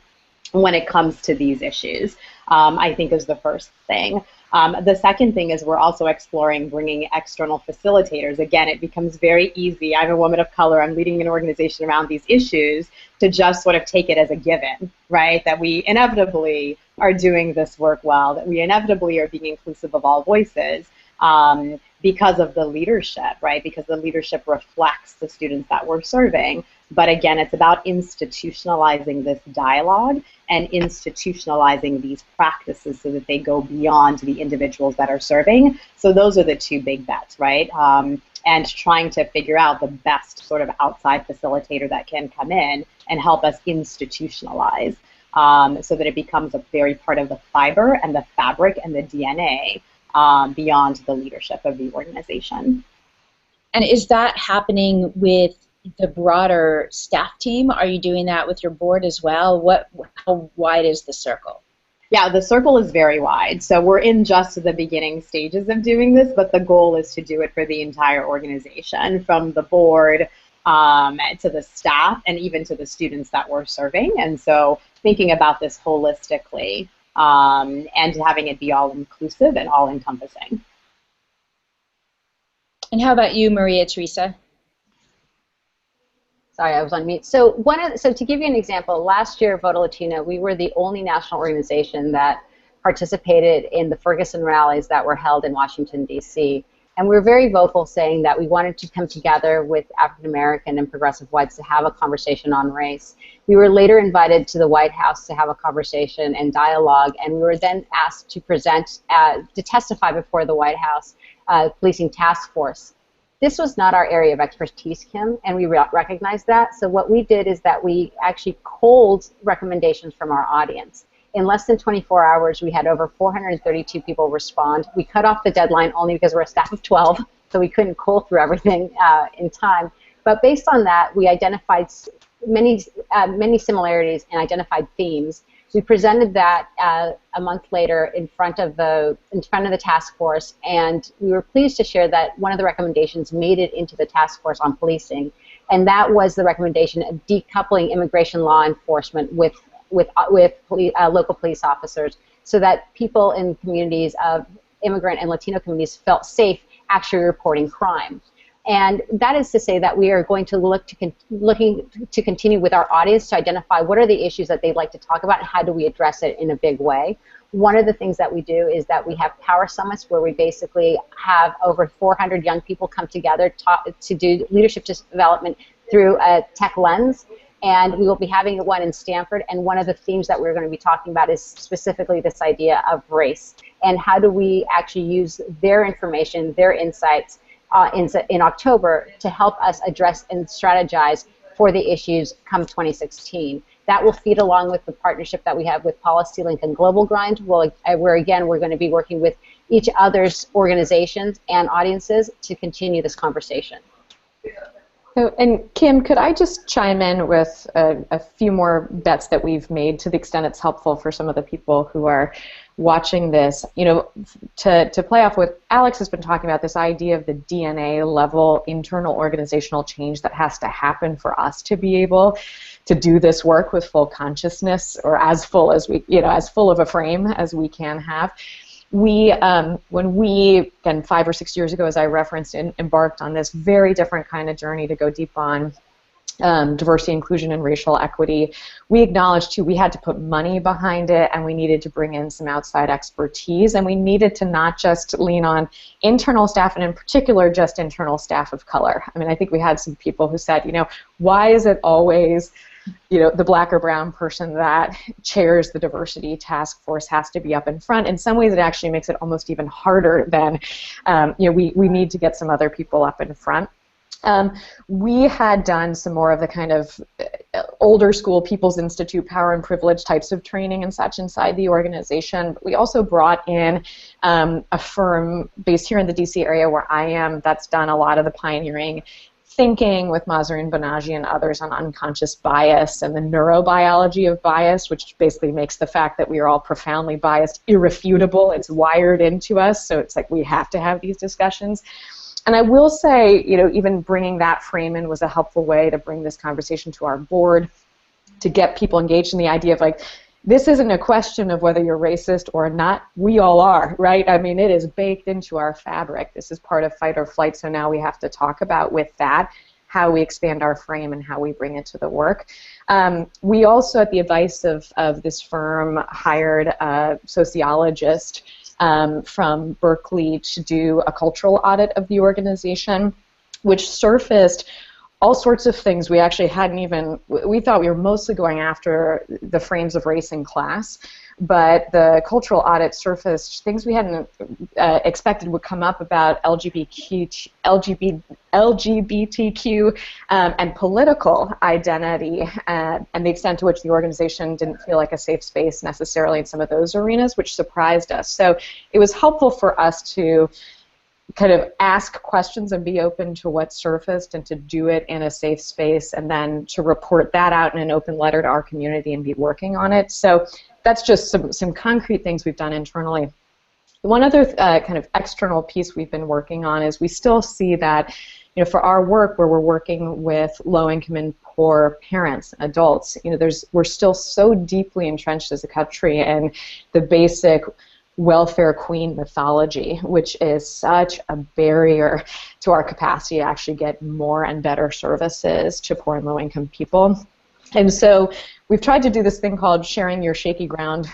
when it comes to these issues, I think is the first thing. The second thing is we're also exploring bringing external facilitators. Again, it becomes very easy. I'm a woman of color. I'm leading an organization around these issues to just sort of take it as a given, right? That we inevitably are doing this work well, that we inevitably are being inclusive of all voices because of the leadership, right? Because the leadership reflects the students that we're serving. But again, it's about institutionalizing this dialogue and institutionalizing these practices so that they go beyond the individuals that are serving. So those are the two big bets, right? And trying to figure out the best sort of outside facilitator that can come in and help us institutionalize so that it becomes a very part of the fiber and the fabric and the DNA beyond the leadership of the organization. And is that happening with the broader staff team? Are you doing that with your board as well? How wide is the circle? Yeah, the circle is very wide. So we're in just the beginning stages of doing this, but the goal is to do it for the entire organization, from the board to the staff and even to the students that we're serving. And so thinking about this holistically and having it be all inclusive and all encompassing. And how about you, Maria Teresa? Sorry, I was on mute. So to give you an example, last year, Voto Latino, we were the only national organization that participated in the Ferguson rallies that were held in Washington, D.C. And we were very vocal saying that we wanted to come together with African American and progressive whites to have a conversation on race. We were later invited to the White House to have a conversation and dialogue, and we were then asked to present, to testify before the White House policing task force. This was not our area of expertise, Kim, and we recognized that. So what we did is that we actually culled recommendations from our audience. In less than 24 hours, we had over 432 people respond. We cut off the deadline only because we're a staff of 12, so we couldn't cull through everything in time. But based on that, we identified many similarities and identified themes. We presented that a month later in front of the task force, and we were pleased to share that one of the recommendations made it into the task force on policing, and that was the recommendation of decoupling immigration law enforcement with local police officers, so that people in communities of immigrant and Latino communities felt safe actually reporting crime. And that is to say that we are going to looking to continue with our audience to identify what are the issues that they'd like to talk about and how do we address it in a big way. One of the things that we do is that we have power summits where we basically have over 400 young people come together to do leadership development through a tech lens. And we will be having one in Stanford, and one of the themes that we're going to be talking about is specifically this idea of race, and how do we actually use their information, their insights in October to help us address and strategize for the issues come 2016. That will feed along with the partnership that we have with Policy Link and Global Grind, where again we're going to be working with each other's organizations and audiences to continue this conversation. So, and Kim, could I just chime in with a few more bets that we've made to the extent it's helpful for some of the people who are watching this? You know, to play off what Alex has been talking about, this idea of the DNA level internal organizational change that has to happen for us to be able to do this work with full consciousness, or as full as we, as full of a frame as we can have. When we, again, 5 or 6 years ago, as I referenced, embarked on this very different kind of journey to go deep on diversity, inclusion, and racial equity, we acknowledged, too, we had to put money behind it, and we needed to bring in some outside expertise, and we needed to not just lean on internal staff, and in particular, just internal staff of color. I mean, I think we had some people who said, why is it always the black or brown person that chairs the diversity task force has to be up in front? In some ways, it actually makes it almost even harder than, we need to get some other people up in front. We had done some more of the kind of older school People's Institute power and privilege types of training and such inside the organization. But we also brought in a firm based here in the DC area where I am that's done a lot of the pioneering thinking with Mahzarin Banaji and others on unconscious bias and the neurobiology of bias, which basically makes the fact that we are all profoundly biased irrefutable. It's wired into us, so it's like we have to have these discussions. And I will say, even bringing that frame in was a helpful way to bring this conversation to our board, to get people engaged in the idea of, like, this isn't a question of whether you're racist or not. We all are, right? I mean, it is baked into our fabric. This is part of fight or flight, so now we have to talk about with that how we expand our frame and how we bring it to the work. We also, at the advice of this firm, hired a sociologist from Berkeley to do a cultural audit of the organization, which surfaced all sorts of things we actually hadn't even, we thought we were mostly going after the frames of race and class, but the cultural audit surfaced things we hadn't expected would come up about LGBTQ and political identity and the extent to which the organization didn't feel like a safe space necessarily in some of those arenas, which surprised us. So it was helpful for us to kind of ask questions and be open to what surfaced and to do it in a safe space and then to report that out in an open letter to our community and be working on it. So that's just some concrete things we've done internally. One other kind of external piece we've been working on is we still see that, you know, for our work where we're working with low-income and poor parents, adults, you know, we're still so deeply entrenched as a country in the basic welfare queen mythology, which is such a barrier to our capacity to actually get more and better services to poor and low-income people. And so we've tried to do this thing called sharing your shaky ground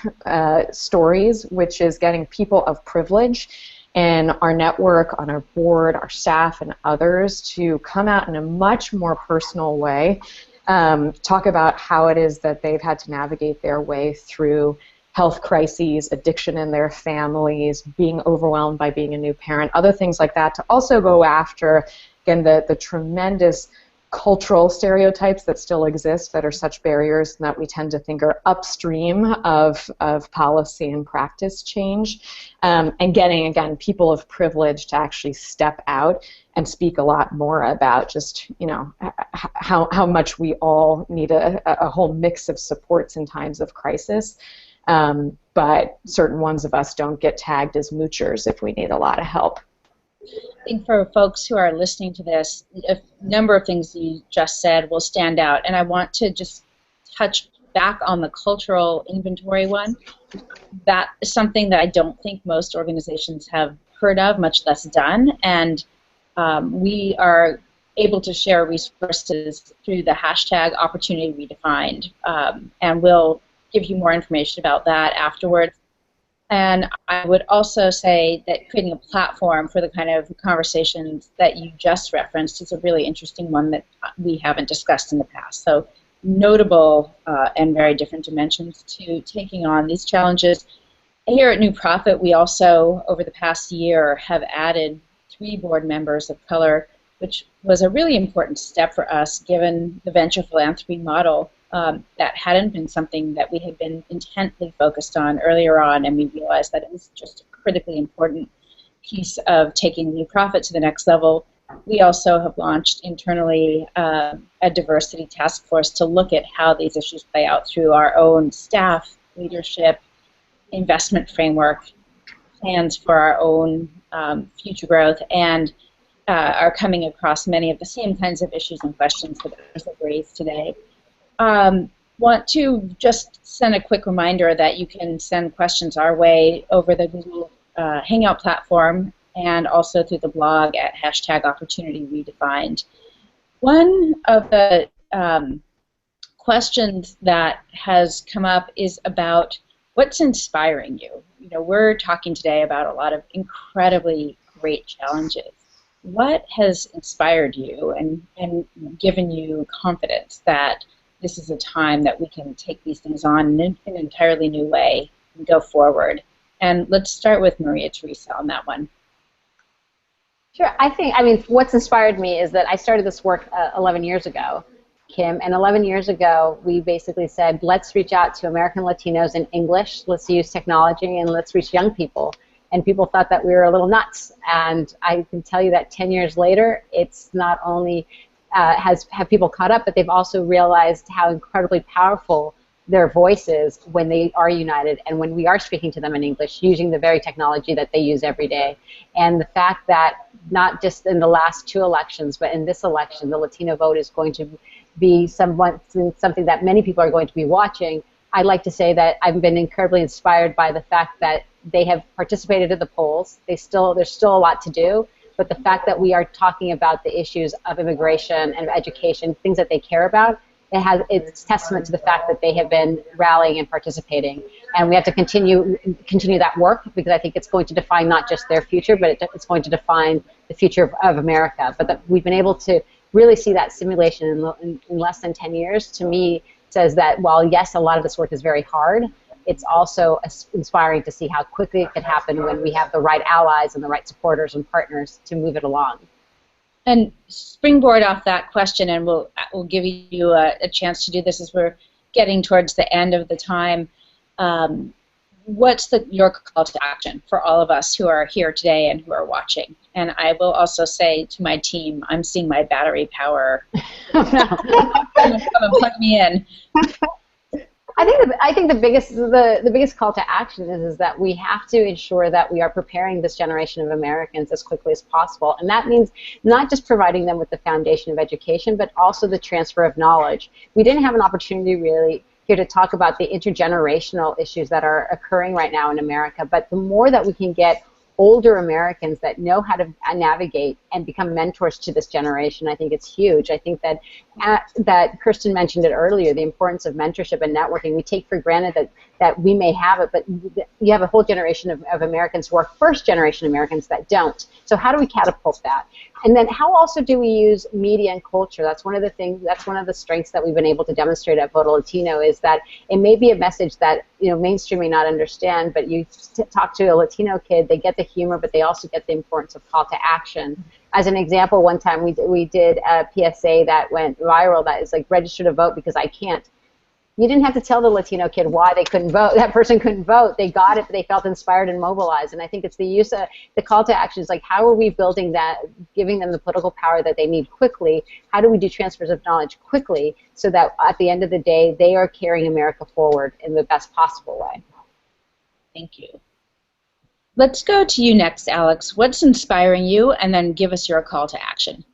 stories, which is getting people of privilege in our network, on our board, our staff, and others to come out in a much more personal way, talk about how it is that they've had to navigate their way through health crises, addiction in their families, being overwhelmed by being a new parent, other things like that, to also go after, again, the tremendous cultural stereotypes that still exist that are such barriers and that we tend to think are upstream of policy and practice change, and getting, again, people of privilege to actually step out and speak a lot more about just, you know, how much we all need a whole mix of supports in times of crisis. But certain ones of us don't get tagged as moochers if we need a lot of help. I think for folks who are listening to this, a number of things you just said will stand out, and I want to just touch back on the cultural inventory one. That is something that I don't think most organizations have heard of, much less done, and we are able to share resources through the hashtag Opportunity Redefined, and we'll give you more information about that afterwards. And I would also say that creating a platform for the kind of conversations that you just referenced is a really interesting one that we haven't discussed in the past. So notable and very different dimensions to taking on these challenges. Here at New Profit, we also, over the past year, have added 3 board members of color, which was a really important step for us given the venture philanthropy model. That hadn't been something that we had been intently focused on earlier on, and we realized that it was just a critically important piece of taking New Profit to the next level. We also have launched internally a diversity task force to look at how these issues play out through our own staff, leadership, investment framework, plans for our own future growth, and are coming across many of the same kinds of issues and questions that others have raised today. Want to just send a quick reminder that you can send questions our way over the Google Hangout platform and also through the blog at hashtag Opportunity Redefined. One of the questions that has come up is about what's inspiring you. You know, we're talking today about a lot of incredibly great challenges. What has inspired you and given you confidence that this is a time that we can take these things on in an entirely new way and go forward? And let's start with Maria Teresa on that one. Sure. I mean, what's inspired me is that I started this work 11 years ago, Kim, and 11 years ago we basically said, let's reach out to American Latinos in English, let's use technology, and let's reach young people. And people thought that we were a little nuts. And I can tell you that 10 years later, it's not only have people caught up, but they've also realized how incredibly powerful their voice is when they are united and when we are speaking to them in English using the very technology that they use every day. And the fact that not just in the last 2 elections, but in this election, the Latino vote is going to be something that many people are going to be watching I like to say that I've been incredibly inspired by the fact that they have participated in the polls. There's still a lot to do, but the fact that we are talking about the issues of immigration and education, things that they care about, it's testament to the fact that they have been rallying and participating. And we have to continue that work, because I think it's going to define not just their future, but it's going to define the future of America. But that we've been able to really see that simulation in less than 10 years, to me, says that while, yes, a lot of this work is very hard, it's also inspiring to see how quickly it can happen when we have the right allies and the right supporters and partners to move it along. And springboard off that question, and we'll give you a chance to do this as we're getting towards the end of the time. What's your call to action for all of us who are here today and who are watching? And I will also say to my team, I'm seeing my battery power. Come and plug me in. I think the biggest call to action is that we have to ensure that we are preparing this generation of Americans as quickly as possible, and that means not just providing them with the foundation of education, but also the transfer of knowledge. We didn't have an opportunity really here to talk about the intergenerational issues that are occurring right now in America, but the more that we can get older Americans that know how to navigate and become mentors to this generation, I think it's huge. I think that Kirsten mentioned it earlier, the importance of mentorship and networking. We take for granted that we may have it, but you have a whole generation of Americans who are first-generation Americans that don't. So how do we catapult that? And then how also do we use media and culture? That's one of the things, that's one of the strengths that we've been able to demonstrate at Voto Latino, is that it may be a message that mainstream may not understand, but you talk to a Latino kid, they get the humor, but they also get the importance of call to action. As an example, one time we did a PSA that went viral that is like, register to vote because I can't. You didn't have to tell the Latino kid why they couldn't vote. That person couldn't vote. They got it, but they felt inspired and mobilized. And I think it's the use of the call to action is like, how are we building that, giving them the political power that they need quickly? How do we do transfers of knowledge quickly so that at the end of the day, they are carrying America forward in the best possible way? Thank you. Let's go to you next, Alex. What's inspiring you? And then give us your call to action.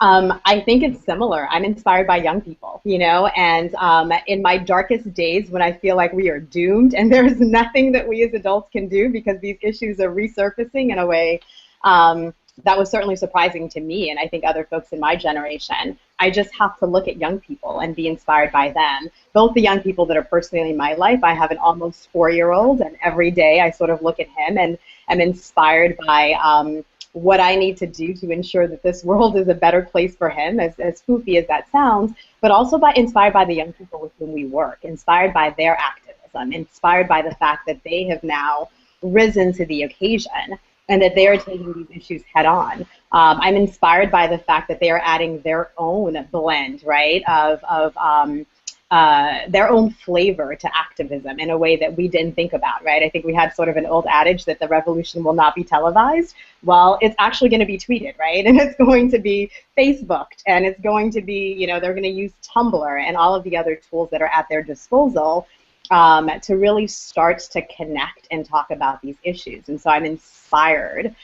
I think it's similar. I'm inspired by young people, and in my darkest days when I feel like we are doomed and there's nothing that we as adults can do because these issues are resurfacing in a way that was certainly surprising to me and I think other folks in my generation. I just have to look at young people and be inspired by them. Both the young people that are personally in my life. I have an almost 4-year-old, and every day I sort of look at him and am inspired by what I need to do to ensure that this world is a better place for him, as foofy as that sounds, but also inspired by the young people with whom we work, inspired by their activism, inspired by the fact that they have now risen to the occasion and that they are taking these issues head on. I'm inspired by the fact that they are adding their own blend, right, of their own flavor to activism in a way that we didn't think about, right? I think we had sort of an old adage that the revolution will not be televised. Well, it's actually going to be tweeted, right? And it's going to be Facebooked, and it's going to be, they're going to use Tumblr and all of the other tools that are at their disposal to really start to connect and talk about these issues. And so I'm inspired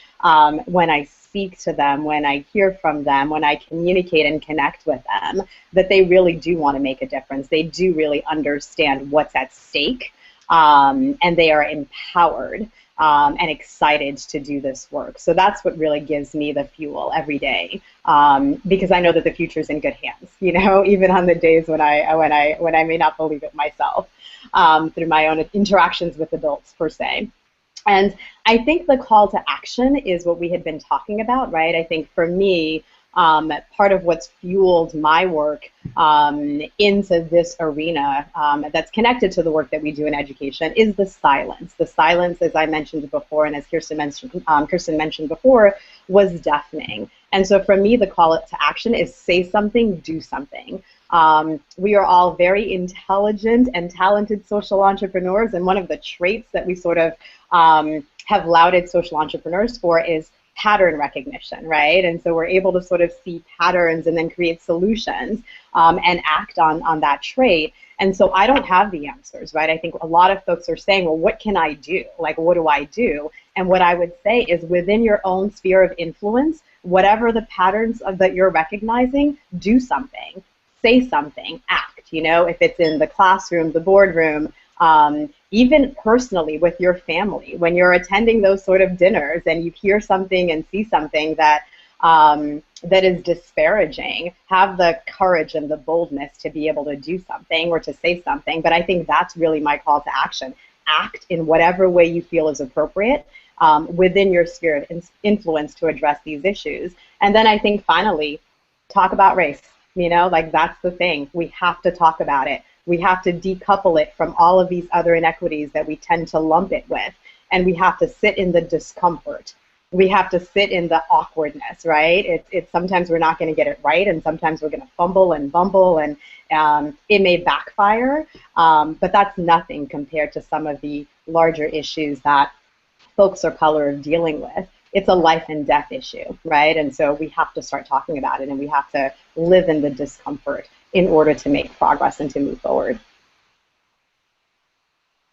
when I speak to them, when I hear from them, when I communicate and connect with them, that they really do want to make a difference. They do really understand what's at stake, and they are empowered and excited to do this work. So that's what really gives me the fuel every day, because I know that the future is in good hands. Even on the days when I may not believe it myself, through my own interactions with adults per se. And I think the call to action is what we had been talking about, right? I think for me, part of what's fueled my work into this arena that's connected to the work that we do in education is the silence. The silence, as I mentioned before, and as Kirsten mentioned before, was deafening. And so for me, the call to action is say something, do something. We are all very intelligent and talented social entrepreneurs, and one of the traits that we sort of have lauded social entrepreneurs for is pattern recognition, right? And so we're able to sort of see patterns and then create solutions and act on that trait. And so I don't have the answers, right? I think a lot of folks are saying, well, what can I do? Like, what do I do? And what I would say is within your own sphere of influence, whatever the patterns that you're recognizing, do something. say something, act, you know, if it's in the classroom, the boardroom, even personally with your family, when you're attending those sort of dinners and you hear something and see something that that is disparaging, have the courage and the boldness to be able to do something or to say something. But I think that's really my call to action. Act in whatever way you feel is appropriate within your sphere of influence to address these issues. And then I think finally, talk about race. You know, like that's the thing. We have to talk about it. We have to decouple it from all of these other inequities that we tend to lump it with. And we have to sit in the discomfort. We have to sit in the awkwardness, right? It's sometimes we're not going to get it right, and sometimes we're going to fumble and bumble, and it may backfire, but that's nothing compared to some of the larger issues that folks of color are dealing with. It's a life and death issue, right? And so we have to start talking about it, and we have to live in the discomfort in order to make progress and to move forward.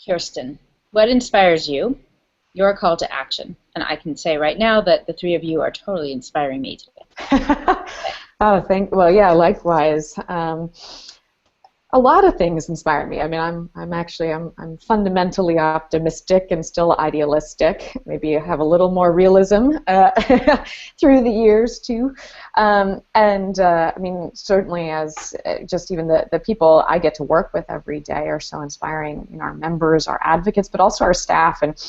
Kirsten, what inspires you? Your call to action. And I can say right now that the three of you are totally inspiring me today. Oh, well, yeah, likewise. A lot of things inspire me. I mean, I'm fundamentally optimistic and still idealistic. Maybe I have a little more realism through the years too. I mean, certainly as just even the people I get to work with every day are so inspiring. You know, our members, our advocates, but also our staff. And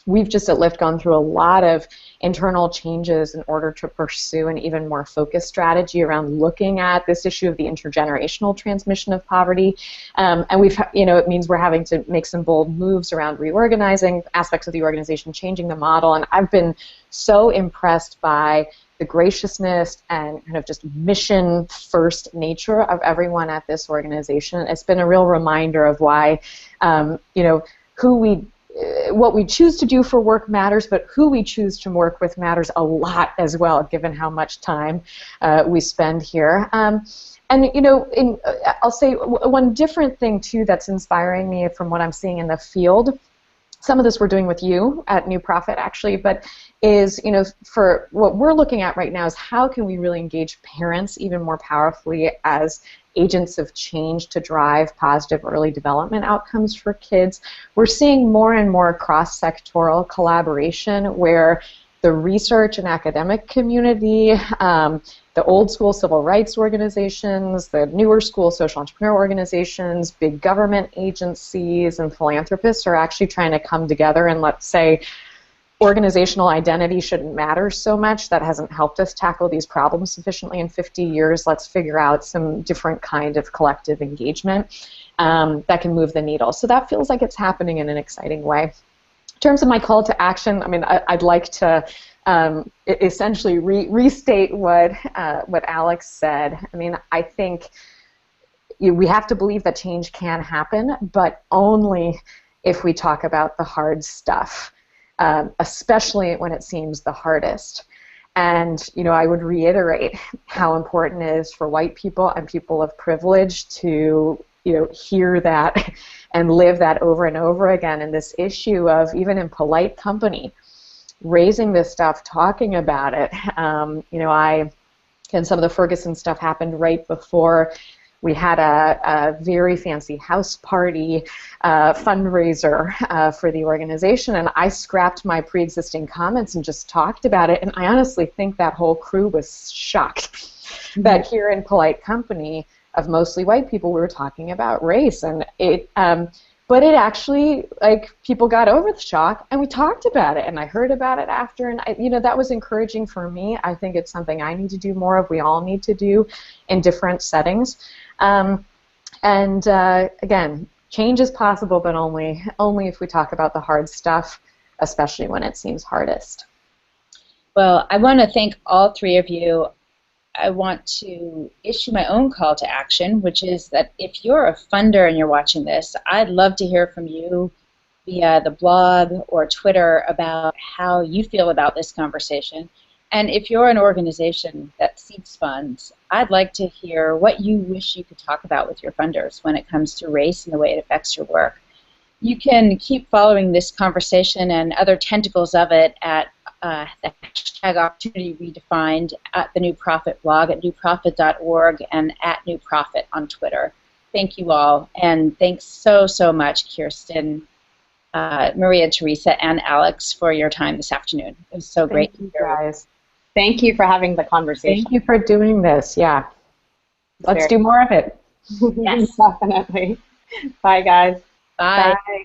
we've just at Lyft gone through a lot of internal changes in order to pursue an even more focused strategy around looking at this issue of the intergenerational transmission of poverty. And it means we're having to make some bold moves around reorganizing aspects of the organization, changing the model. And I've been so impressed by the graciousness and kind of just mission-first nature of everyone at this organization. It's been a real reminder of why, what we choose to do for work matters, but who we choose to work with matters a lot as well, given how much time we spend here. I'll say one different thing too that's inspiring me from what I'm seeing in the field. Some of this we're doing with you at New Profit, actually, but is, for what we're looking at right now is how can we really engage parents even more powerfully as agents of change to drive positive early development outcomes for kids. We're seeing more and more cross-sectoral collaboration where the research and academic community, the old school civil rights organizations, the newer school social entrepreneur organizations, big government agencies, and philanthropists are actually trying to come together and, let's say, organizational identity shouldn't matter so much. That hasn't helped us tackle these problems sufficiently in 50 years. Let's figure out some different kind of collective engagement that can move the needle. So that feels like it's happening in an exciting way. In terms of my call to action, I mean, I'd like to essentially restate what Alex said. I mean, I think we have to believe that change can happen, but only if we talk about the hard stuff. Especially when it seems the hardest. And, I would reiterate how important it is for white people and people of privilege to, hear that and live that over and over again. And this issue of, even in polite company, raising this stuff, talking about it. And some of the Ferguson stuff happened right before we had a very fancy house party fundraiser for the organization, and I scrapped my pre-existing comments and just talked about it, and I honestly think that whole crew was shocked that here in polite company of mostly white people we were talking about race, and but it actually, people got over the shock, and we talked about it, and I heard about it after, and that was encouraging for me. I think it's something I need to do more of, we all need to do in different settings. Again, change is possible, but only if we talk about the hard stuff, especially when it seems hardest. Well, I want to thank all three of you. I want to issue my own call to action, which is that if you're a funder and you're watching this, I'd love to hear from you via the blog or Twitter about how you feel about this conversation. And if you're an organization that seeks funds, I'd like to hear what you wish you could talk about with your funders when it comes to race and the way it affects your work. You can keep following this conversation and other tentacles of it at the hashtag Opportunity Redefined at the New Prophet blog at newprophet.org and at New Prophet on Twitter. Thank you all, and thanks so, so much, Kirsten, Maria, Teresa, and Alex for your time this afternoon. It was so great. Thank you, guys. Thank you for having the conversation. Thank you for doing this. Yeah. Let's do more of it. Yes. Definitely. Bye, guys. Bye. Bye.